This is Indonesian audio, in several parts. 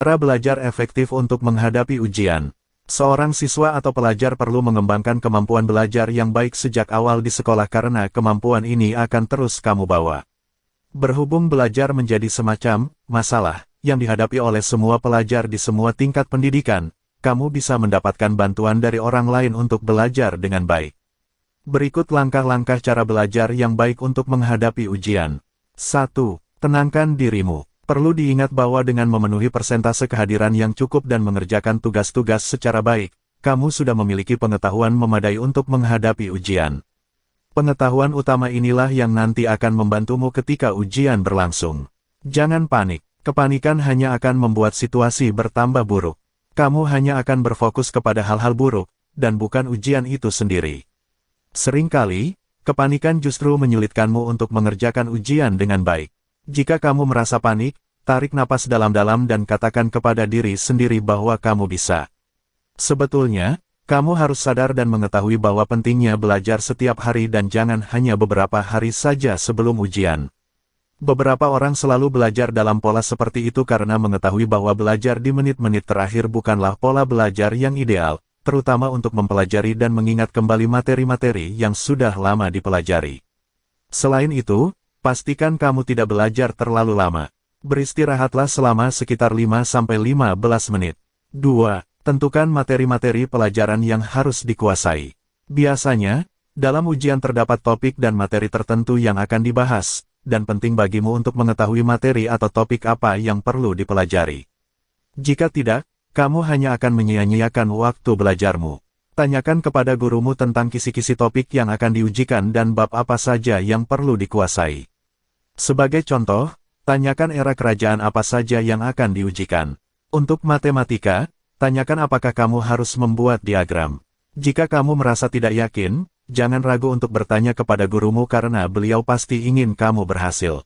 Cara belajar efektif untuk menghadapi ujian. Seorang siswa atau pelajar perlu mengembangkan kemampuan belajar yang baik sejak awal di sekolah karena kemampuan ini akan terus kamu bawa. Berhubung belajar menjadi semacam masalah yang dihadapi oleh semua pelajar di semua tingkat pendidikan, kamu bisa mendapatkan bantuan dari orang lain untuk belajar dengan baik. Berikut langkah-langkah cara belajar yang baik untuk menghadapi ujian. 1. Tenangkan dirimu. Perlu diingat bahwa dengan memenuhi persentase kehadiran yang cukup dan mengerjakan tugas-tugas secara baik, kamu sudah memiliki pengetahuan memadai untuk menghadapi ujian. Pengetahuan utama inilah yang nanti akan membantumu ketika ujian berlangsung. Jangan panik. Kepanikan hanya akan membuat situasi bertambah buruk. Kamu hanya akan berfokus kepada hal-hal buruk, dan bukan ujian itu sendiri. Seringkali, kepanikan justru menyulitkanmu untuk mengerjakan ujian dengan baik. Jika kamu merasa panik, tarik napas dalam-dalam dan katakan kepada diri sendiri bahwa kamu bisa. Sebetulnya, kamu harus sadar dan mengetahui bahwa pentingnya belajar setiap hari dan jangan hanya beberapa hari saja sebelum ujian. Beberapa orang selalu belajar dalam pola seperti itu karena mengetahui bahwa belajar di menit-menit terakhir bukanlah pola belajar yang ideal, terutama untuk mempelajari dan mengingat kembali materi-materi yang sudah lama dipelajari. Selain itu, pastikan kamu tidak belajar terlalu lama. Beristirahatlah selama sekitar 5-15 menit. 2. Tentukan materi-materi pelajaran yang harus dikuasai. Biasanya, dalam ujian terdapat topik dan materi tertentu yang akan dibahas, dan penting bagimu untuk mengetahui materi atau topik apa yang perlu dipelajari. Jika tidak, kamu hanya akan menyia-nyiakan waktu belajarmu. Tanyakan kepada gurumu tentang kisi-kisi topik yang akan diujikan dan bab apa saja yang perlu dikuasai. Sebagai contoh, tanyakan era kerajaan apa saja yang akan diujikan. Untuk matematika, tanyakan apakah kamu harus membuat diagram. Jika kamu merasa tidak yakin, jangan ragu untuk bertanya kepada gurumu karena beliau pasti ingin kamu berhasil.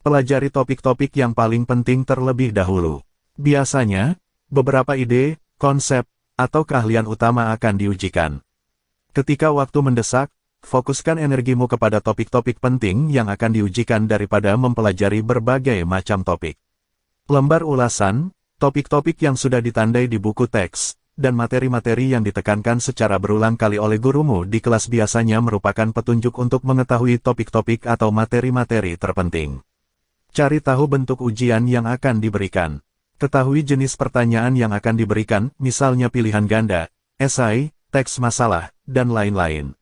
Pelajari topik-topik yang paling penting terlebih dahulu. Biasanya, beberapa ide, konsep, atau keahlian utama akan diujikan. Ketika waktu mendesak, fokuskan energimu kepada topik-topik penting yang akan diujikan daripada mempelajari berbagai macam topik. Lembar ulasan, topik-topik yang sudah ditandai di buku teks, dan materi-materi yang ditekankan secara berulang kali oleh gurumu di kelas biasanya merupakan petunjuk untuk mengetahui topik-topik atau materi-materi terpenting. Cari tahu bentuk ujian yang akan diberikan. Ketahui jenis pertanyaan yang akan diberikan, misalnya pilihan ganda, esai, teks masalah, dan lain-lain.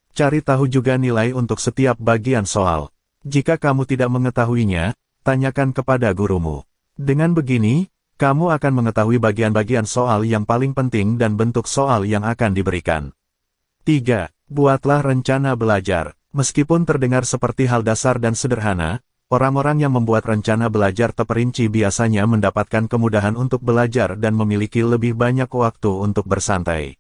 Cari tahu juga nilai untuk setiap bagian soal. Jika kamu tidak mengetahuinya, tanyakan kepada gurumu. Dengan begini, kamu akan mengetahui bagian-bagian soal yang paling penting dan bentuk soal yang akan diberikan. 3. Buatlah rencana belajar. Meskipun terdengar seperti hal dasar dan sederhana, orang-orang yang membuat rencana belajar terperinci biasanya mendapatkan kemudahan untuk belajar dan memiliki lebih banyak waktu untuk bersantai.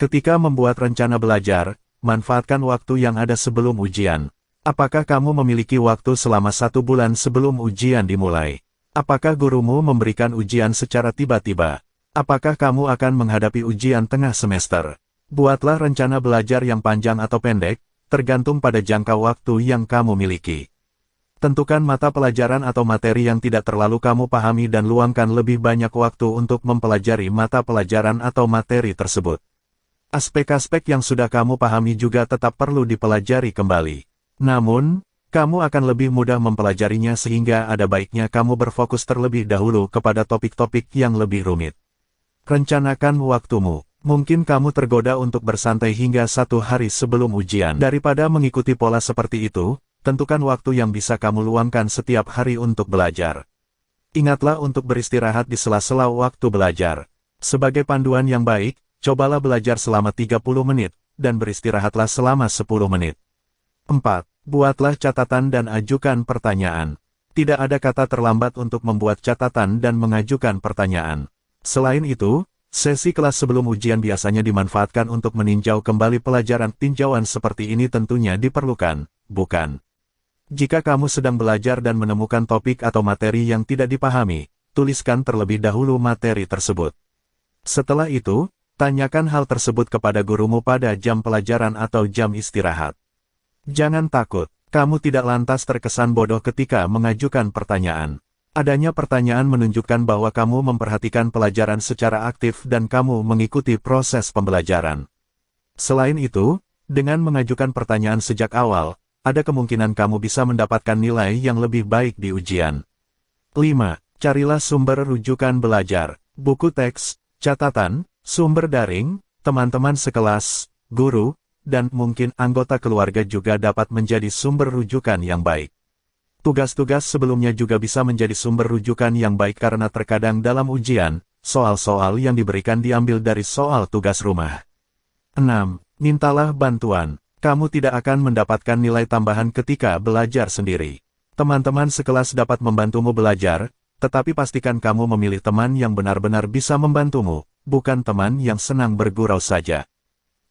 Ketika membuat rencana belajar, manfaatkan waktu yang ada sebelum ujian. Apakah kamu memiliki waktu selama 1 bulan sebelum ujian dimulai? Apakah gurumu memberikan ujian secara tiba-tiba? Apakah kamu akan menghadapi ujian tengah semester? Buatlah rencana belajar yang panjang atau pendek, tergantung pada jangka waktu yang kamu miliki. Tentukan mata pelajaran atau materi yang tidak terlalu kamu pahami dan luangkan lebih banyak waktu untuk mempelajari mata pelajaran atau materi tersebut. Aspek-aspek yang sudah kamu pahami juga tetap perlu dipelajari kembali. Namun, kamu akan lebih mudah mempelajarinya sehingga ada baiknya kamu berfokus terlebih dahulu kepada topik-topik yang lebih rumit. Rencanakan waktumu. Mungkin kamu tergoda untuk bersantai hingga 1 hari sebelum ujian. Daripada mengikuti pola seperti itu, tentukan waktu yang bisa kamu luangkan setiap hari untuk belajar. Ingatlah untuk beristirahat di sela-sela waktu belajar. Sebagai panduan yang baik, cobalah belajar selama 30 menit, dan beristirahatlah selama 10 menit. 4. Buatlah catatan dan ajukan pertanyaan. Tidak ada kata terlambat untuk membuat catatan dan mengajukan pertanyaan. Selain itu, sesi kelas sebelum ujian biasanya dimanfaatkan untuk meninjau kembali pelajaran. Tinjauan seperti ini tentunya diperlukan, bukan? Jika kamu sedang belajar dan menemukan topik atau materi yang tidak dipahami, tuliskan terlebih dahulu materi tersebut. Setelah itu, tanyakan hal tersebut kepada gurumu pada jam pelajaran atau jam istirahat. Jangan takut, kamu tidak lantas terkesan bodoh ketika mengajukan pertanyaan. Adanya pertanyaan menunjukkan bahwa kamu memperhatikan pelajaran secara aktif dan kamu mengikuti proses pembelajaran. Selain itu, dengan mengajukan pertanyaan sejak awal, ada kemungkinan kamu bisa mendapatkan nilai yang lebih baik di ujian. 5. Carilah sumber rujukan belajar, buku teks, catatan, sumber daring, teman-teman sekelas, guru, dan mungkin anggota keluarga juga dapat menjadi sumber rujukan yang baik. Tugas-tugas sebelumnya juga bisa menjadi sumber rujukan yang baik karena terkadang dalam ujian, soal-soal yang diberikan diambil dari soal tugas rumah. 6. Mintalah bantuan. Kamu tidak akan mendapatkan nilai tambahan ketika belajar sendiri. Teman-teman sekelas dapat membantumu belajar, tetapi pastikan kamu memilih teman yang benar-benar bisa membantumu, bukan teman yang senang bergurau saja.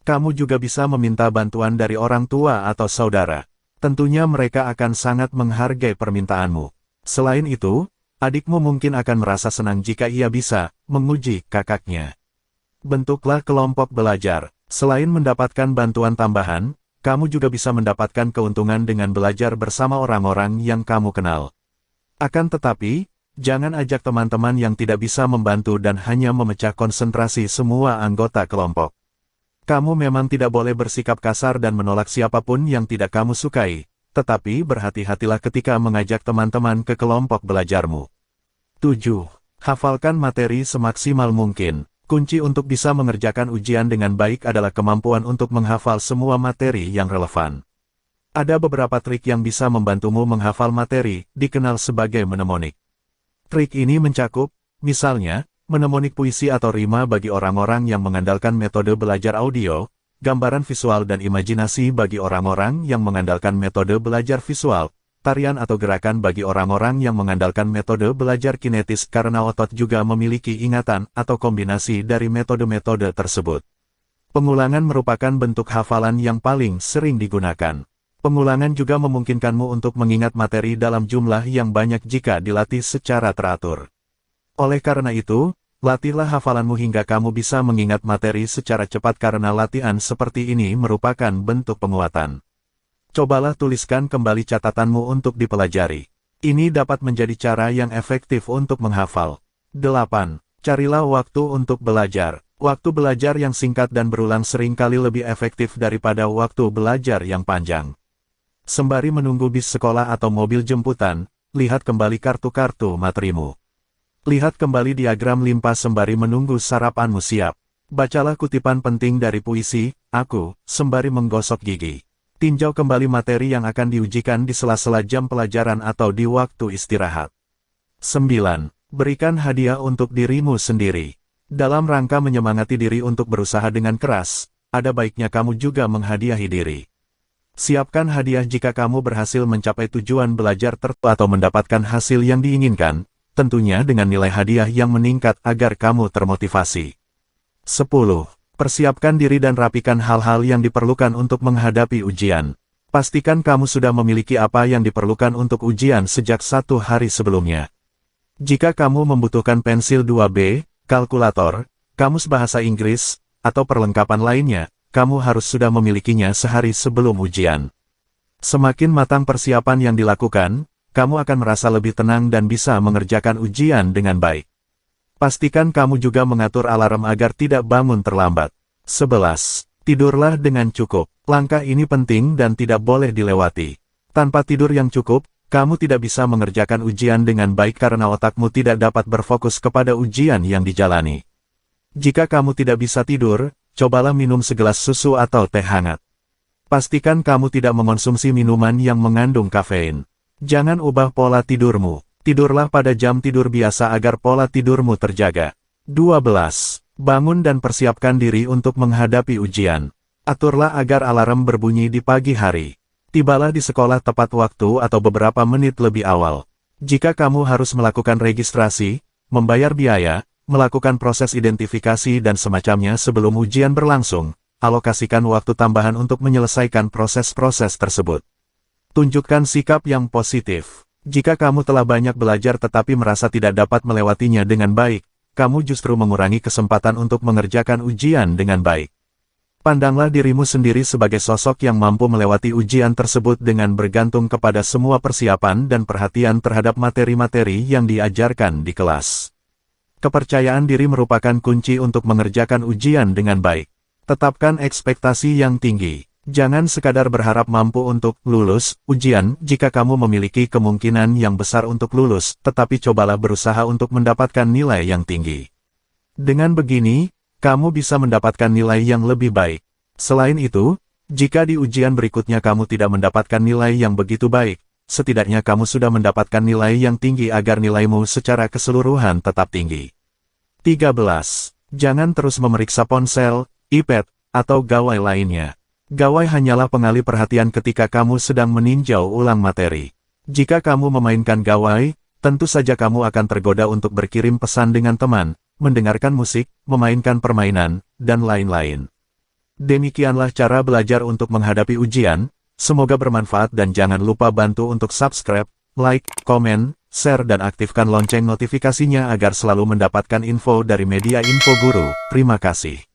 Kamu juga bisa meminta bantuan dari orang tua atau saudara. Tentunya mereka akan sangat menghargai permintaanmu. Selain itu, adikmu mungkin akan merasa senang jika ia bisa menguji kakaknya. Bentuklah kelompok belajar. Selain mendapatkan bantuan tambahan, kamu juga bisa mendapatkan keuntungan dengan belajar bersama orang-orang yang kamu kenal. Akan tetapi, jangan ajak teman-teman yang tidak bisa membantu dan hanya memecah konsentrasi semua anggota kelompok. Kamu memang tidak boleh bersikap kasar dan menolak siapapun yang tidak kamu sukai, tetapi berhati-hatilah ketika mengajak teman-teman ke kelompok belajarmu. 7. Hafalkan materi semaksimal mungkin. Kunci untuk bisa mengerjakan ujian dengan baik adalah kemampuan untuk menghafal semua materi yang relevan. Ada beberapa trik yang bisa membantumu menghafal materi, dikenal sebagai mnemonik. Trik ini mencakup, misalnya, mnemonik puisi atau rima bagi orang-orang yang mengandalkan metode belajar audio, gambaran visual dan imajinasi bagi orang-orang yang mengandalkan metode belajar visual, tarian atau gerakan bagi orang-orang yang mengandalkan metode belajar kinetis karena otot juga memiliki ingatan atau kombinasi dari metode-metode tersebut. Pengulangan merupakan bentuk hafalan yang paling sering digunakan. Pengulangan juga memungkinkanmu untuk mengingat materi dalam jumlah yang banyak jika dilatih secara teratur. Oleh karena itu, latihlah hafalanmu hingga kamu bisa mengingat materi secara cepat karena latihan seperti ini merupakan bentuk penguatan. Cobalah tuliskan kembali catatanmu untuk dipelajari. Ini dapat menjadi cara yang efektif untuk menghafal. 8. Carilah waktu untuk belajar. Waktu belajar yang singkat dan berulang seringkali lebih efektif daripada waktu belajar yang panjang. Sembari menunggu bis sekolah atau mobil jemputan, lihat kembali kartu-kartu materimu. Lihat kembali diagram limpas sembari menunggu sarapanmu siap. Bacalah kutipan penting dari puisi, Aku, sembari menggosok gigi. Tinjau kembali materi yang akan diujikan di sela-sela jam pelajaran atau di waktu istirahat. 9. Berikan hadiah untuk dirimu sendiri. Dalam rangka menyemangati diri untuk berusaha dengan keras, ada baiknya kamu juga menghadiahi diri. Siapkan hadiah jika kamu berhasil mencapai tujuan belajar tertentu atau mendapatkan hasil yang diinginkan, tentunya dengan nilai hadiah yang meningkat agar kamu termotivasi. 10. Persiapkan diri dan rapikan hal-hal yang diperlukan untuk menghadapi ujian. Pastikan kamu sudah memiliki apa yang diperlukan untuk ujian sejak 1 hari sebelumnya. Jika kamu membutuhkan pensil 2B, kalkulator, kamus bahasa Inggris, atau perlengkapan lainnya, kamu harus sudah memilikinya sehari sebelum ujian. Semakin matang persiapan yang dilakukan, kamu akan merasa lebih tenang dan bisa mengerjakan ujian dengan baik. Pastikan kamu juga mengatur alarm agar tidak bangun terlambat. 11. Tidurlah dengan cukup. Langkah ini penting dan tidak boleh dilewati. Tanpa tidur yang cukup, kamu tidak bisa mengerjakan ujian dengan baik karena otakmu tidak dapat berfokus kepada ujian yang dijalani. Jika kamu tidak bisa tidur, cobalah minum segelas susu atau teh hangat. Pastikan kamu tidak mengonsumsi minuman yang mengandung kafein. Jangan ubah pola tidurmu. Tidurlah pada jam tidur biasa agar pola tidurmu terjaga. 12. Bangun dan persiapkan diri untuk menghadapi ujian. Aturlah agar alarm berbunyi di pagi hari. Tibalah di sekolah tepat waktu atau beberapa menit lebih awal. Jika kamu harus melakukan registrasi, membayar biaya, melakukan proses identifikasi dan semacamnya sebelum ujian berlangsung, alokasikan waktu tambahan untuk menyelesaikan proses-proses tersebut. Tunjukkan sikap yang positif. Jika kamu telah banyak belajar tetapi merasa tidak dapat melewatinya dengan baik, kamu justru mengurangi kesempatan untuk mengerjakan ujian dengan baik. Pandanglah dirimu sendiri sebagai sosok yang mampu melewati ujian tersebut dengan bergantung kepada semua persiapan dan perhatian terhadap materi-materi yang diajarkan di kelas. Kepercayaan diri merupakan kunci untuk mengerjakan ujian dengan baik. Tetapkan ekspektasi yang tinggi. Jangan sekadar berharap mampu untuk lulus ujian jika kamu memiliki kemungkinan yang besar untuk lulus, tetapi cobalah berusaha untuk mendapatkan nilai yang tinggi. Dengan begini, kamu bisa mendapatkan nilai yang lebih baik. Selain itu, jika di ujian berikutnya kamu tidak mendapatkan nilai yang begitu baik, setidaknya kamu sudah mendapatkan nilai yang tinggi agar nilaimu secara keseluruhan tetap tinggi. 13. Jangan terus memeriksa ponsel, iPad, atau gawai lainnya. Gawai hanyalah pengalih perhatian ketika kamu sedang meninjau ulang materi. Jika kamu memainkan gawai, tentu saja kamu akan tergoda untuk berkirim pesan dengan teman, mendengarkan musik, memainkan permainan, dan lain-lain. Demikianlah cara belajar untuk menghadapi ujian. Semoga bermanfaat dan jangan lupa bantu untuk subscribe, like, komen, share dan aktifkan lonceng notifikasinya agar selalu mendapatkan info dari media Info Guru. Terima kasih.